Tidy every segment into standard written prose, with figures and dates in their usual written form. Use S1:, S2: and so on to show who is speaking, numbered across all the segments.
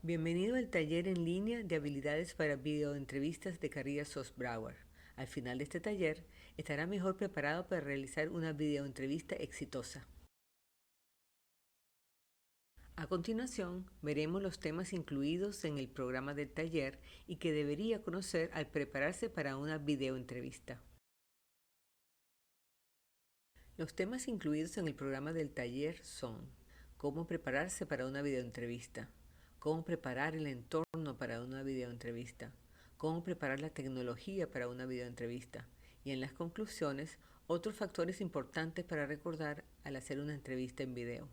S1: Bienvenido al taller en línea de habilidades para videoentrevistas de Career Browser. Al final de este taller, estará mejor preparado para realizar una videoentrevista exitosa. A continuación, veremos los temas incluidos en el programa del taller y que debería conocer al prepararse para una videoentrevista. Los temas incluidos en el programa del taller son: cómo prepararse para una videoentrevista, cómo preparar el entorno para una videoentrevista, cómo preparar la tecnología para una videoentrevista y, en las conclusiones, otros factores importantes para recordar al hacer una entrevista en video.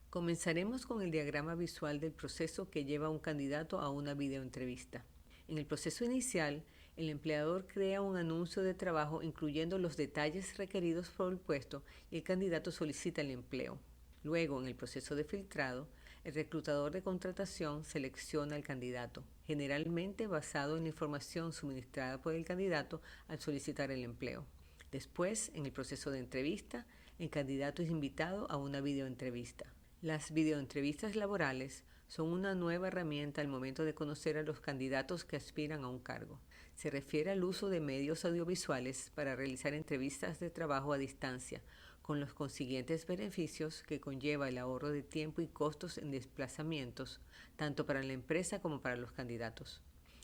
S1: Comenzaremos con el diagrama visual del proceso que lleva a un candidato a una videoentrevista. En el proceso inicial, el empleador crea un anuncio de trabajo incluyendo los detalles requeridos por el puesto y el candidato solicita el empleo. Luego, en el proceso de filtrado, el reclutador de contratación selecciona al candidato, generalmente basado en la información suministrada por el candidato al solicitar el empleo. Después, en el proceso de entrevista, el candidato es invitado a una videoentrevista. Las videoentrevistas laborales son una nueva herramienta al momento de conocer a los candidatos que aspiran a un cargo. Se refiere al uso de medios audiovisuales para realizar entrevistas de trabajo a distancia, con los consiguientes beneficios que conlleva el ahorro de tiempo y costos en desplazamientos, tanto para la empresa como para los candidatos.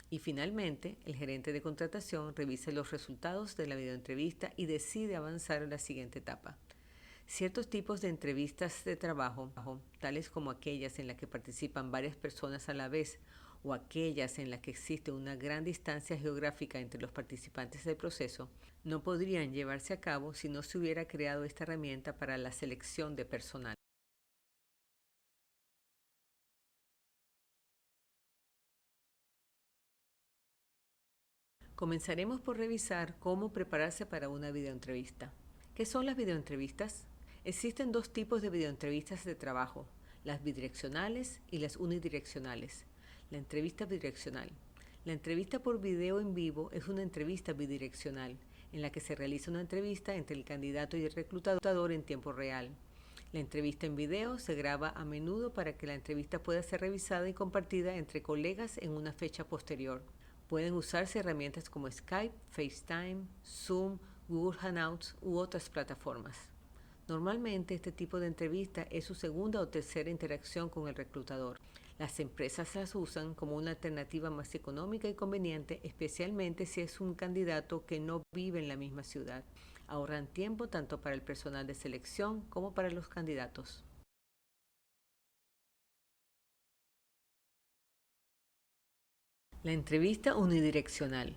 S1: Y finalmente, el gerente de contratación revisa los resultados de la videoentrevista y decide avanzar a la siguiente etapa. Ciertos tipos de entrevistas de trabajo, tales como aquellas en las que participan varias personas a la vez o aquellas en las que existe una gran distancia geográfica entre los participantes del proceso, no podrían llevarse a cabo si no se hubiera creado esta herramienta para la selección de personal. Comenzaremos por revisar cómo prepararse para una videoentrevista. ¿Qué son las videoentrevistas? Existen dos tipos de videoentrevistas de trabajo: las bidireccionales y las unidireccionales. La entrevista bidireccional. La entrevista por video en vivo es una entrevista bidireccional, en la que se realiza una entrevista entre el candidato y el reclutador en tiempo real. La entrevista en video se graba a menudo para que la entrevista pueda ser revisada y compartida entre colegas en una fecha posterior. Pueden usarse herramientas como Skype, FaceTime, Zoom, Google Hangouts u otras plataformas. Normalmente este tipo de entrevista es su segunda o tercera interacción con el reclutador. Las empresas las usan como una alternativa más económica y conveniente, especialmente si es un candidato que no vive en la misma ciudad. Ahorran tiempo tanto para el personal de selección como para los candidatos. La entrevista unidireccional.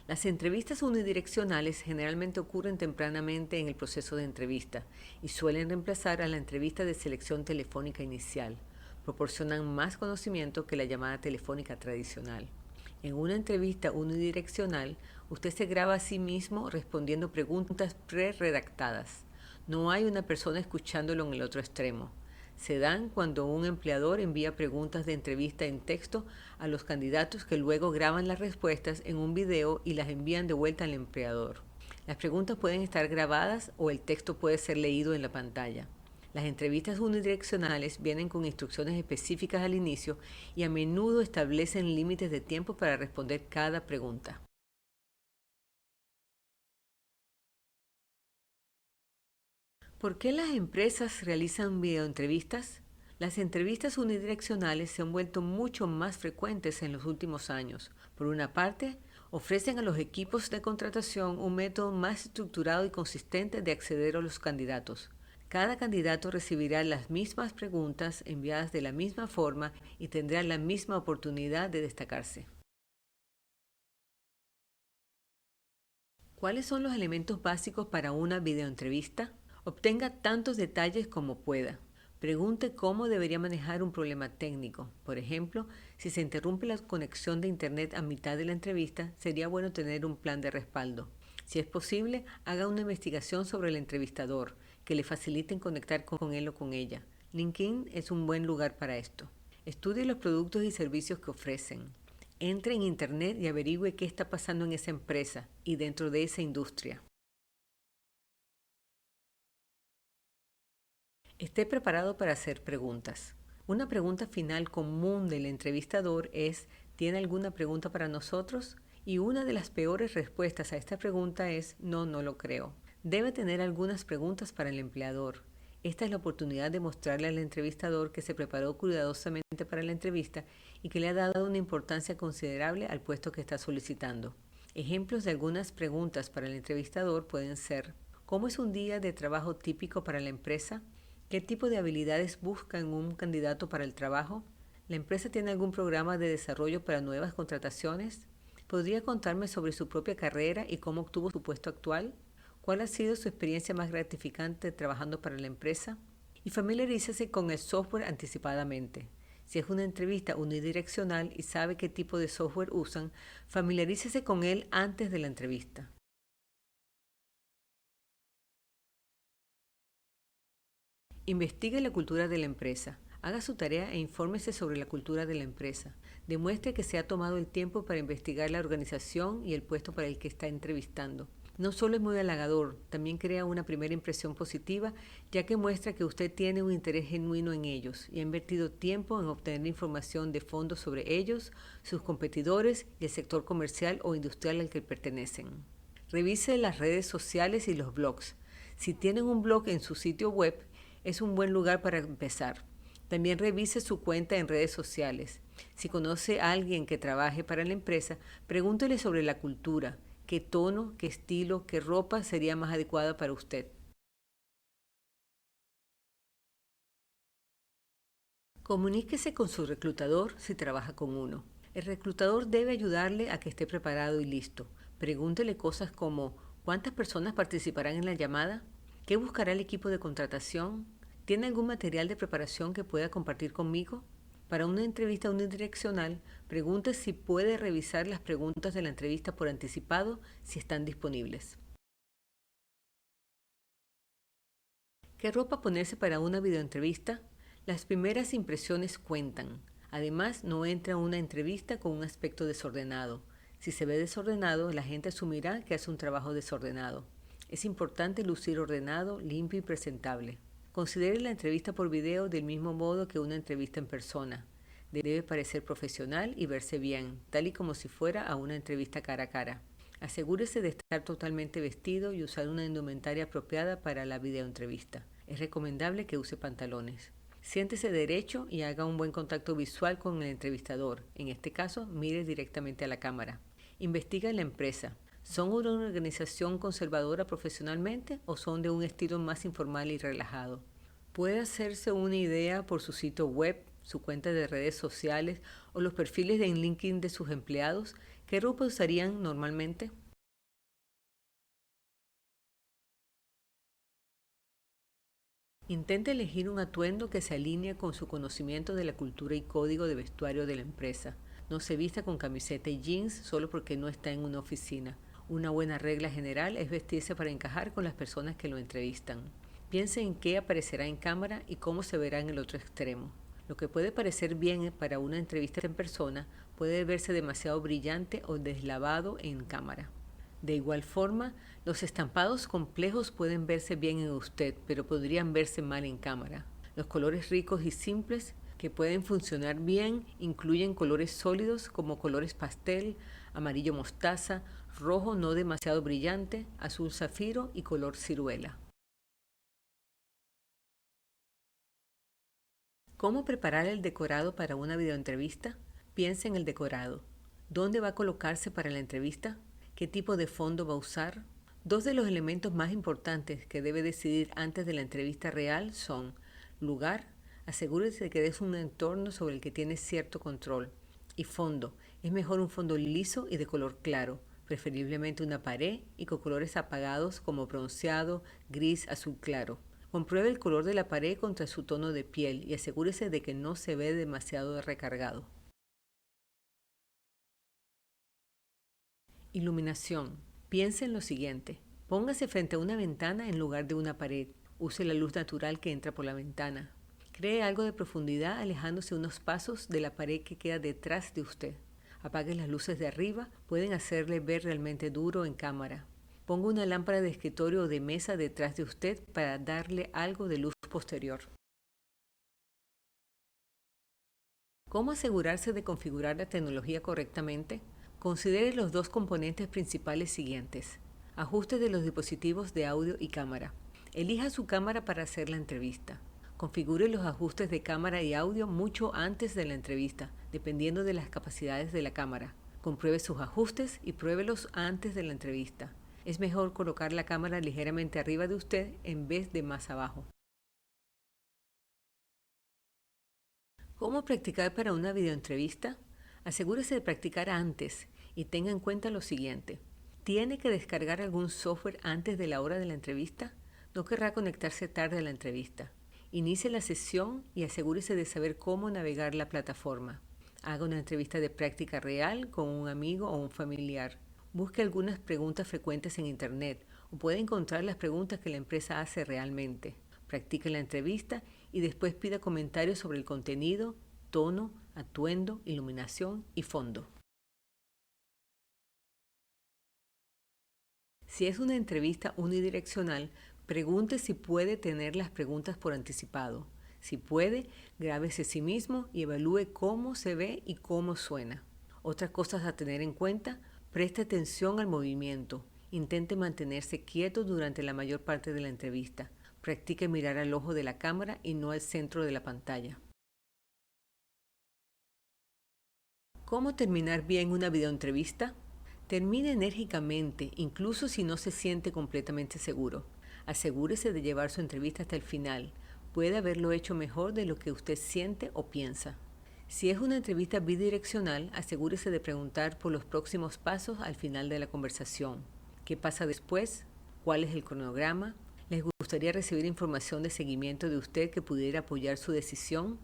S1: Las entrevistas unidireccionales generalmente ocurren tempranamente en el proceso de entrevista y suelen reemplazar a la entrevista de selección telefónica inicial. Proporcionan más conocimiento que la llamada telefónica tradicional. En una entrevista unidireccional, usted se graba a sí mismo respondiendo preguntas pre-redactadas. No hay una persona escuchándolo en el otro extremo. Se dan cuando un empleador envía preguntas de entrevista en texto a los candidatos, que luego graban las respuestas en un video y las envían de vuelta al empleador. Las preguntas pueden estar grabadas o el texto puede ser leído en la pantalla. Las entrevistas unidireccionales vienen con instrucciones específicas al inicio y a menudo establecen límites de tiempo para responder cada pregunta. ¿Por qué las empresas realizan videoentrevistas? Las entrevistas unidireccionales se han vuelto mucho más frecuentes en los últimos años. Por una parte, ofrecen a los equipos de contratación un método más estructurado y consistente de acceder a los candidatos. Cada candidato recibirá las mismas preguntas enviadas de la misma forma y tendrá la misma oportunidad de destacarse. ¿Cuáles son los elementos básicos para una videoentrevista? Obtenga tantos detalles como pueda. Pregunte cómo debería manejar un problema técnico. Por ejemplo, si se interrumpe la conexión de Internet a mitad de la entrevista, sería bueno tener un plan de respaldo. Si es posible, haga una investigación sobre el entrevistador, que le faciliten conectar con él o con ella. LinkedIn es un buen lugar para esto. Estudie los productos y servicios que ofrecen. Entre en Internet y averigüe qué está pasando en esa empresa y dentro de esa industria. Esté preparado para hacer preguntas. Una pregunta final común del entrevistador es: ¿tiene alguna pregunta para nosotros? Y una de las peores respuestas a esta pregunta es: no, no lo creo. Debe tener algunas preguntas para el empleador. Esta es la oportunidad de mostrarle al entrevistador que se preparó cuidadosamente para la entrevista y que le ha dado una importancia considerable al puesto que está solicitando. Ejemplos de algunas preguntas para el entrevistador pueden ser: ¿cómo es un día de trabajo típico para la empresa? ¿Qué tipo de habilidades busca en un candidato para el trabajo? ¿La empresa tiene algún programa de desarrollo para nuevas contrataciones? ¿Podría contarme sobre su propia carrera y cómo obtuvo su puesto actual? ¿Cuál ha sido su experiencia más gratificante trabajando para la empresa? Y familiarícese con el software anticipadamente. Si es una entrevista unidireccional y sabe qué tipo de software usan, familiarícese con él antes de la entrevista. Investigue la cultura de la empresa. Haga su tarea e infórmese sobre la cultura de la empresa. Demuestre que se ha tomado el tiempo para investigar la organización y el puesto para el que está entrevistando. No solo es muy halagador, también crea una primera impresión positiva, ya que muestra que usted tiene un interés genuino en ellos y ha invertido tiempo en obtener información de fondo sobre ellos, sus competidores y el sector comercial o industrial al que pertenecen. Revise las redes sociales y los blogs. Si tienen un blog en su sitio web, es un buen lugar para empezar. También revise su cuenta en redes sociales. Si conoce a alguien que trabaje para la empresa, pregúntele sobre la cultura, qué tono, qué estilo, qué ropa sería más adecuada para usted. Comuníquese con su reclutador si trabaja con uno. El reclutador debe ayudarle a que esté preparado y listo. Pregúntele cosas como: ¿cuántas personas participarán en la llamada? ¿Qué buscará el equipo de contratación? ¿Tiene algún material de preparación que pueda compartir conmigo? Para una entrevista unidireccional, pregunte si puede revisar las preguntas de la entrevista por anticipado si están disponibles. ¿Qué ropa ponerse para una videoentrevista? Las primeras impresiones cuentan. Además, no entra a una entrevista con un aspecto desordenado. Si se ve desordenado, la gente asumirá que hace un trabajo desordenado. Es importante lucir ordenado, limpio y presentable. Considere la entrevista por video del mismo modo que una entrevista en persona. Debe parecer profesional y verse bien, tal y como si fuera a una entrevista cara a cara. Asegúrese de estar totalmente vestido y usar una indumentaria apropiada para la videoentrevista. Es recomendable que use pantalones. Siéntese derecho y haga un buen contacto visual con el entrevistador. En este caso, mire directamente a la cámara. Investiga la empresa. ¿Son una organización conservadora profesionalmente o son de un estilo más informal y relajado? Puede hacerse una idea por su sitio web, su cuenta de redes sociales o los perfiles de LinkedIn de sus empleados. ¿Qué ropa usarían normalmente? Intente elegir un atuendo que se alinee con su conocimiento de la cultura y código de vestuario de la empresa. No se vista con camiseta y jeans solo porque no está en una oficina. Una buena regla general es vestirse para encajar con las personas que lo entrevistan. Piense en qué aparecerá en cámara y cómo se verá en el otro extremo. Lo que puede parecer bien para una entrevista en persona puede verse demasiado brillante o deslavado en cámara. De igual forma, los estampados complejos pueden verse bien en usted, pero podrían verse mal en cámara. Los colores ricos y simples que pueden funcionar bien incluyen colores sólidos como colores pastel, amarillo mostaza, rojo no demasiado brillante, azul zafiro y color ciruela. ¿Cómo preparar el decorado para una videoentrevista? Piense en el decorado. ¿Dónde va a colocarse para la entrevista? ¿Qué tipo de fondo va a usar? Dos de los elementos más importantes que debe decidir antes de la entrevista real son: lugar, asegúrese de que es un entorno sobre el que tiene cierto control, y fondo. Es mejor un fondo liso y de color claro, preferiblemente una pared y con colores apagados como bronceado, gris, azul claro. Compruebe el color de la pared contra su tono de piel y asegúrese de que no se ve demasiado recargado. Iluminación. Piense en lo siguiente. Póngase frente a una ventana en lugar de una pared. Use la luz natural que entra por la ventana. Cree algo de profundidad alejándose unos pasos de la pared que queda detrás de usted. Apague las luces de arriba, pueden hacerle ver realmente duro en cámara. Ponga una lámpara de escritorio o de mesa detrás de usted para darle algo de luz posterior. ¿Cómo asegurarse de configurar la tecnología correctamente? Considere los dos componentes principales siguientes. Ajustes de los dispositivos de audio y cámara. Elija su cámara para hacer la entrevista. Configure los ajustes de cámara y audio mucho antes de la entrevista, dependiendo de las capacidades de la cámara. Compruebe sus ajustes y pruébelos antes de la entrevista. Es mejor colocar la cámara ligeramente arriba de usted en vez de más abajo. ¿Cómo practicar para una videoentrevista? Asegúrese de practicar antes y tenga en cuenta lo siguiente. ¿Tiene que descargar algún software antes de la hora de la entrevista? No querrá conectarse tarde a la entrevista. Inicie la sesión y asegúrese de saber cómo navegar la plataforma. Haga una entrevista de práctica real con un amigo o un familiar. Busque algunas preguntas frecuentes en Internet o puede encontrar las preguntas que la empresa hace realmente. Practique la entrevista y después pida comentarios sobre el contenido, tono, atuendo, iluminación y fondo. Si es una entrevista unidireccional, pregunte si puede tener las preguntas por anticipado. Si puede, grábese a sí mismo y evalúe cómo se ve y cómo suena. Otras cosas a tener en cuenta: preste atención al movimiento. Intente mantenerse quieto durante la mayor parte de la entrevista. Practique mirar al ojo de la cámara y no al centro de la pantalla. ¿Cómo terminar bien una videoentrevista? Termine enérgicamente, incluso si no se siente completamente seguro. Asegúrese de llevar su entrevista hasta el final. Puede haberlo hecho mejor de lo que usted siente o piensa. Si es una entrevista bidireccional, asegúrese de preguntar por los próximos pasos al final de la conversación. ¿Qué pasa después? ¿Cuál es el cronograma? ¿Les gustaría recibir información de seguimiento de usted que pudiera apoyar su decisión?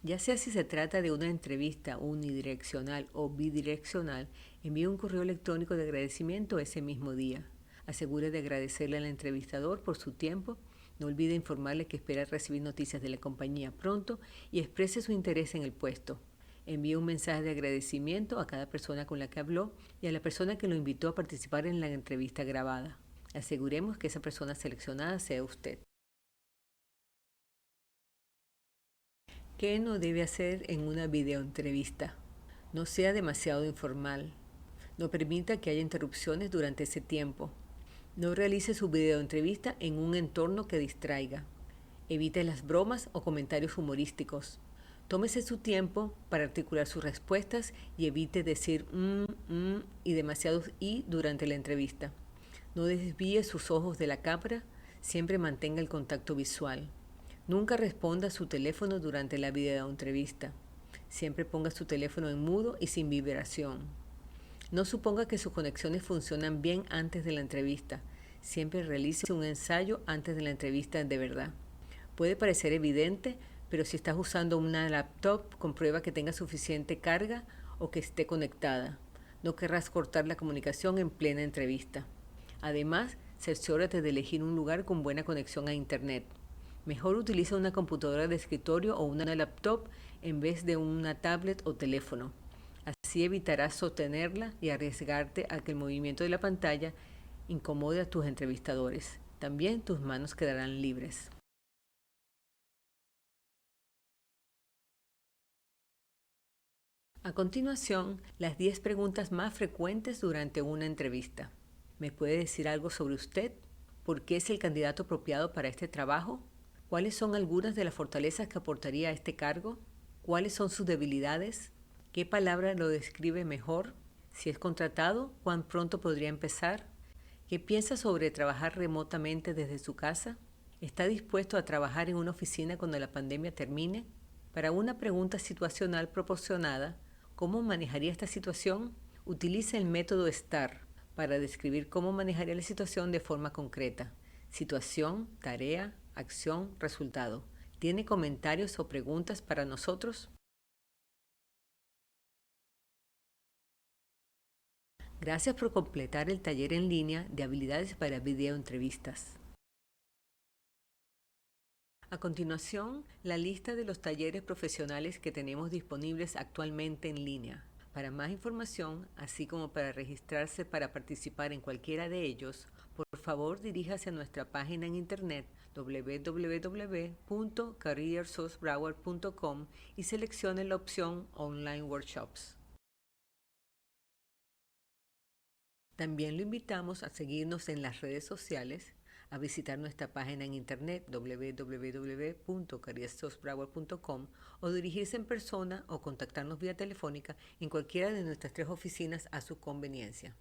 S1: Ya sea si se trata de una entrevista unidireccional o bidireccional, envíe un correo electrónico de agradecimiento ese mismo día. Asegure de agradecerle al entrevistador por su tiempo. No olvide informarle que espera recibir noticias de la compañía pronto y exprese su interés en el puesto. Envíe un mensaje de agradecimiento a cada persona con la que habló y a la persona que lo invitó a participar en la entrevista grabada. Aseguremos que esa persona seleccionada sea usted. ¿Qué no debe hacer en una videoentrevista? No sea demasiado informal. No permita que haya interrupciones durante ese tiempo. No realice su videoentrevista en un entorno que distraiga. Evite las bromas o comentarios humorísticos. Tómese su tiempo para articular sus respuestas y evite decir y demasiados y durante la entrevista. No desvíe sus ojos de la cámara, siempre mantenga el contacto visual. Nunca responda a su teléfono durante la videoentrevista. Siempre ponga su teléfono en mudo y sin vibración. No suponga que sus conexiones funcionan bien antes de la entrevista. Siempre realice un ensayo antes de la entrevista de verdad. Puede parecer evidente, pero si estás usando una laptop, comprueba que tenga suficiente carga o que esté conectada. No querrás cortar la comunicación en plena entrevista. Además, cerciórate de elegir un lugar con buena conexión a Internet. Mejor utiliza una computadora de escritorio o una laptop en vez de una tablet o teléfono. Así evitarás sostenerla y arriesgarte a que el movimiento de la pantalla incomode a tus entrevistadores. También tus manos quedarán libres. A continuación, las 10 preguntas más frecuentes durante una entrevista. ¿Me puede decir algo sobre usted? ¿Por qué es el candidato apropiado para este trabajo? ¿Cuáles son algunas de las fortalezas que aportaría a este cargo? ¿Cuáles son sus debilidades? ¿Qué palabra lo describe mejor? Si es contratado, ¿cuán pronto podría empezar? ¿Qué piensa sobre trabajar remotamente desde su casa? ¿Está dispuesto a trabajar en una oficina cuando la pandemia termine? Para una pregunta situacional proporcionada, ¿cómo manejaría esta situación? Utiliza el método STAR para describir cómo manejaría la situación de forma concreta. Situación, tarea, acción, resultado. ¿Tiene comentarios o preguntas para nosotros? Gracias por completar el taller en línea de habilidades para videoentrevistas. A continuación, la lista de los talleres profesionales que tenemos disponibles actualmente en línea. Para más información, así como para registrarse para participar en cualquiera de ellos, por favor diríjase a nuestra página en internet www.careersocialbroward.com y seleccione la opción Online Workshops. También lo invitamos a seguirnos en las redes sociales, a visitar nuestra página en internet www.careersocialbroward.com o dirigirse en persona o contactarnos vía telefónica en cualquiera de nuestras 3 oficinas a su conveniencia.